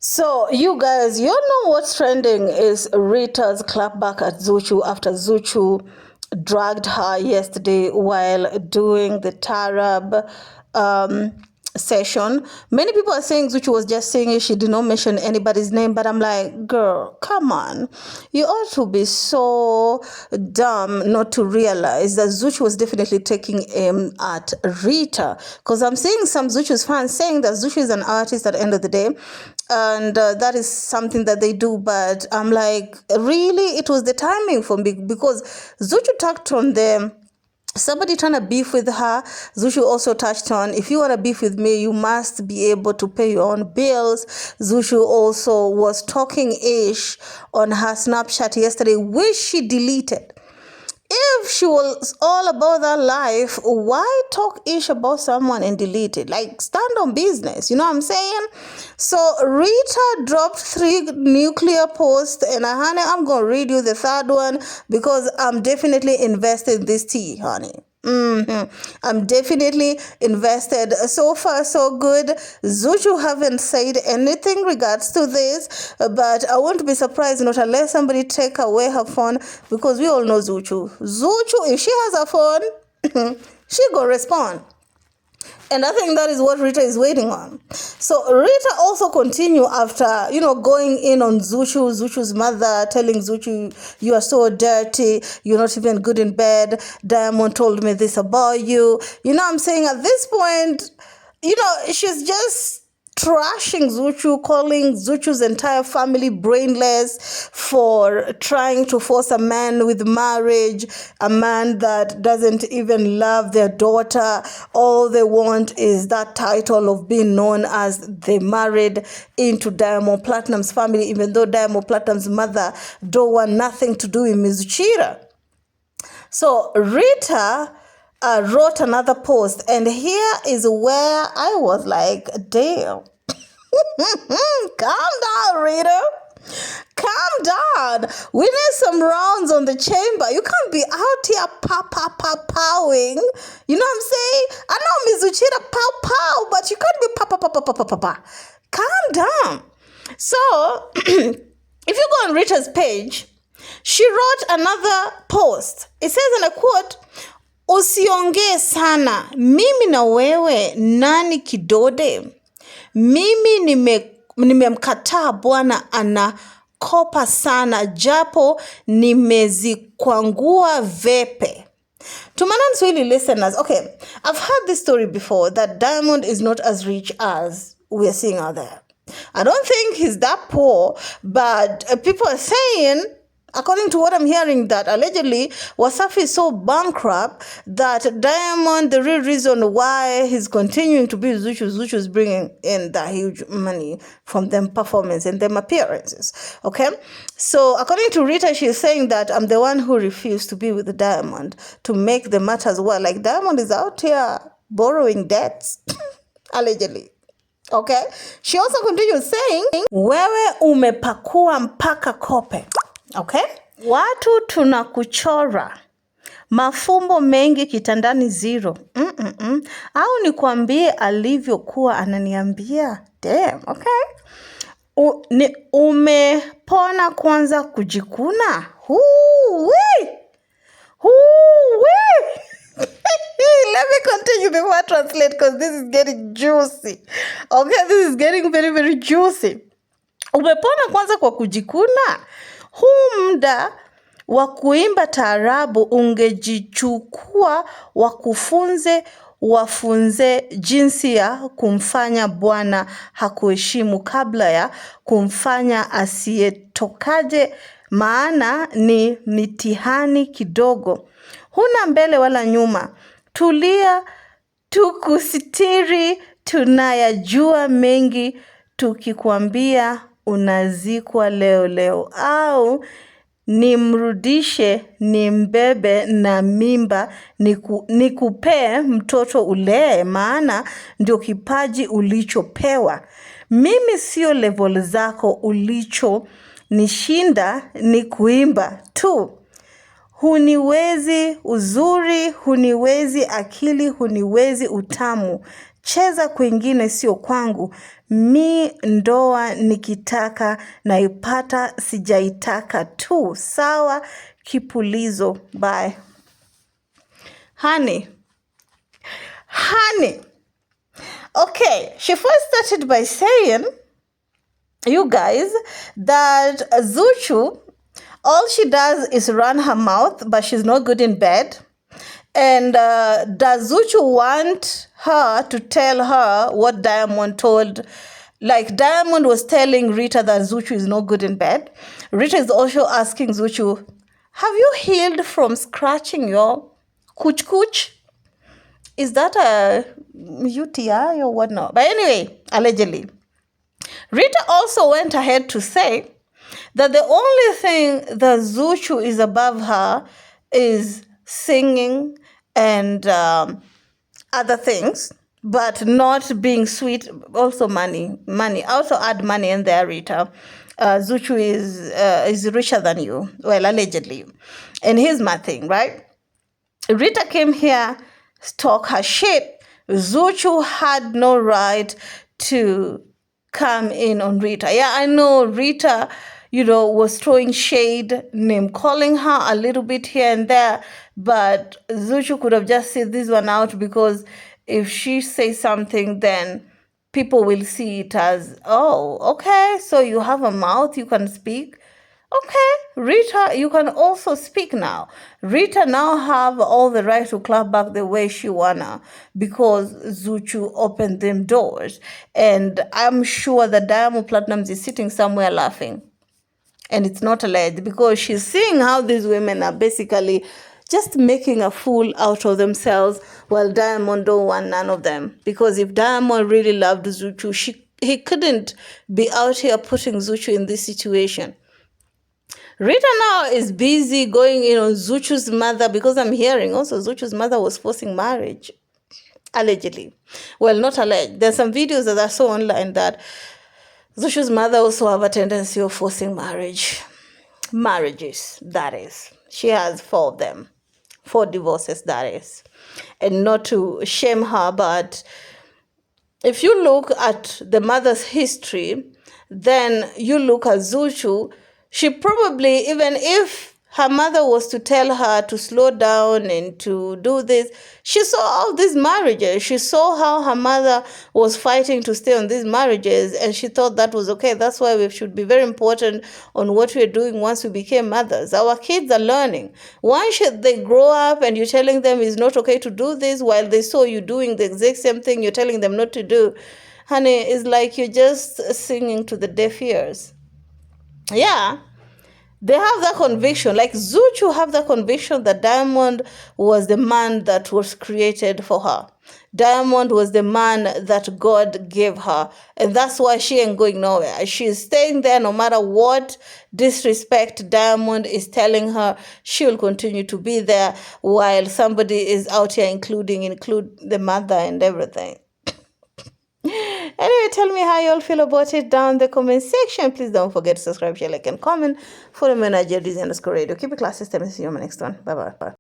So, you guys, you know what's trending is Rita's clapback at ZUCHU after ZUCHU dragged her yesterday while doing the Tarab session. Many people are saying ZUCHU was just saying it. She did not mention anybody's name, but I'm like, girl, come on. You ought to be so dumb not to realize that ZUCHU was definitely taking aim at Rita. Because I'm seeing some ZUCHU's fans saying that ZUCHU is an artist at the end of the day. And that is something that they do, but I'm like, really, it was the timing for me, because ZUCHU touched on them. Somebody trying to beef with her. ZUCHU also touched on, if you want to beef with me, you must be able to pay your own bills. ZUCHU also was talking ish on her Snapchat yesterday, which she deleted. If she was all about that life, why talk ish about someone and delete it? Like, stand on business, you know what I'm saying? So Rita dropped 3 nuclear posts, and honey, I'm gonna read you the 3rd one because I'm definitely invested in this tea, honey. I'm definitely invested. So far, so good. ZUCHU haven't said anything regards to this, but I won't be surprised not unless somebody take away her phone, because we all know ZUCHU. ZUCHU, if she has a phone, she gonna respond. And I think that is what Rita is waiting on. So Rita also continued after, going in on ZUCHU's mother, telling ZUCHU, you are so dirty, you're not even good in bed. Diamond told me this about you. You know what I'm saying? At this point, she's just trashing ZUCHU, calling ZUCHU's entire family brainless for trying to force a man with marriage, a man that doesn't even love their daughter. All they want is that title of being known as they married into Diamond Platnumz's family, even though Diamond Platnumz's mother don't want nothing to do with Ms. Chira. So Rita wrote another post, and here is where I was like, damn. Calm down, Rita. Calm down. We need some rounds on the chamber. You can't be out here powing. You know what I'm saying? I know Ms. Uchida pow, but you can't be pa. Calm down. So, if you go on Rita's page, she wrote another post. It says, and I quote, usiongee sana, mimi na wewe nani kidode? Mimi nimemkataa bwana anakopa sana, japo nimezikwangua vepe. To my non-Swahili listeners, okay, I've heard this story before, that Diamond is not as rich as we're seeing out there. I don't think he's that poor, but people are saying, according to what I'm hearing, that allegedly Wasafi is so bankrupt that Diamond, the real reason why he's continuing to be ZUCHU is bringing in that huge money from them performance and them appearances. Okay? So according to Rita, she's saying that I'm the one who refused to be with the Diamond to make the matters well. Like, Diamond is out here borrowing debts, allegedly. Okay? She also continues saying, wewe umepakua mpaka kope. Okay? Watu tunakuchora. Mafumbo mengi kitandani zero. Au nikwambie alivyokuwa ananiambia. Damn, okay? Umepona kwanza kujikuna. Let me continue before I translate, because this is getting juicy. Okay, this is getting very, very juicy. Umepona kwanza kwa kujikuna. Huu muda wa kuimba taarabu ungejichukua wafunze jinsi ya kumfanya bwana hakuheshimu kabla ya kumfanya asiyetokaje, maana ni mitihani kidogo. Huna mbele wala nyuma. Tulia tukusitiri, tunayajua mengi, tukikwambia unazikwa leo, au nimrudishe nimbebe na mimba nikupee mtoto ulee, maana ndio kipaji ulichopewa. Mimi sio level zako, ulicho nishinda ni kuimba tu. Huniwezi uzuri, huniwezi akili, huniwezi utamu. Cheza kwingine sio kwangu. Mi ndoa nikitaka naipata, sijaitaka tu. Sawa kipulizo. Bye. Honey. Okay, she first started by saying, you guys, that ZUCHU, all she does is run her mouth, but she's not good in bed. And does ZUCHU want her to tell her what Diamond told? Like Diamond was telling Rita that ZUCHU is not good in bed. Rita is also asking ZUCHU, have you healed from scratching your cooch? Is that a UTI or whatnot? But anyway, allegedly. Rita also went ahead to say that the only thing that ZUCHU is above her is singing and other things, but not being sweet. Also money. Also add money in there, Rita. ZUCHU is richer than you. Well, allegedly. And here's my thing, right? Rita came here, talk her shit. ZUCHU had no right to come in on Rita. Yeah, I know Rita, was throwing shade, name calling her a little bit here and there, but ZUCHU could have just said this one out, because if she says something, then people will see it as, oh, okay, so you have a mouth, you can speak. Okay, Rita, you can also speak now. Rita now have all the right to clap back the way she wanna, because ZUCHU opened them doors. And I'm sure that Diamond Platnumz is sitting somewhere laughing. And it's not alleged, because she's seeing how these women are basically just making a fool out of themselves, while Diamond don't want none of them. Because if Diamond really loved ZUCHU, he couldn't be out here putting ZUCHU in this situation. Rita now is busy going in on ZUCHU's mother, because I'm hearing also ZUCHU's mother was forcing marriage, allegedly. Well, not alleged. There's some videos that I saw online that ZUCHU's mother also have a tendency of forcing marriages, that is. She has 4 of them, 4 divorces, that is. And not to shame her, but if you look at the mother's history, then you look at ZUCHU, she probably, even if her mother was to tell her to slow down and to do this, she saw all these marriages. She saw how her mother was fighting to stay on these marriages, and she thought that was okay. That's why we should be very important on what we're doing once we became mothers. Our kids are learning. Why should they grow up and you're telling them it's not okay to do this, while they saw you doing the exact same thing you're telling them not to do? Honey, it's like you're just singing to the deaf ears. Yeah, they have that conviction. Like ZUCHU have that conviction that Diamond was the man that was created for her. Diamond was the man that God gave her. And that's why she ain't going nowhere. She's staying there no matter what disrespect Diamond is telling her. She will continue to be there, while somebody is out here include the mother and everything. Anyway, tell me how you all feel about it down in the comment section. Please don't forget to subscribe, share, like, and comment. Follow me on IG, _radio. Keep it classy. See you on my next one. Bye-bye.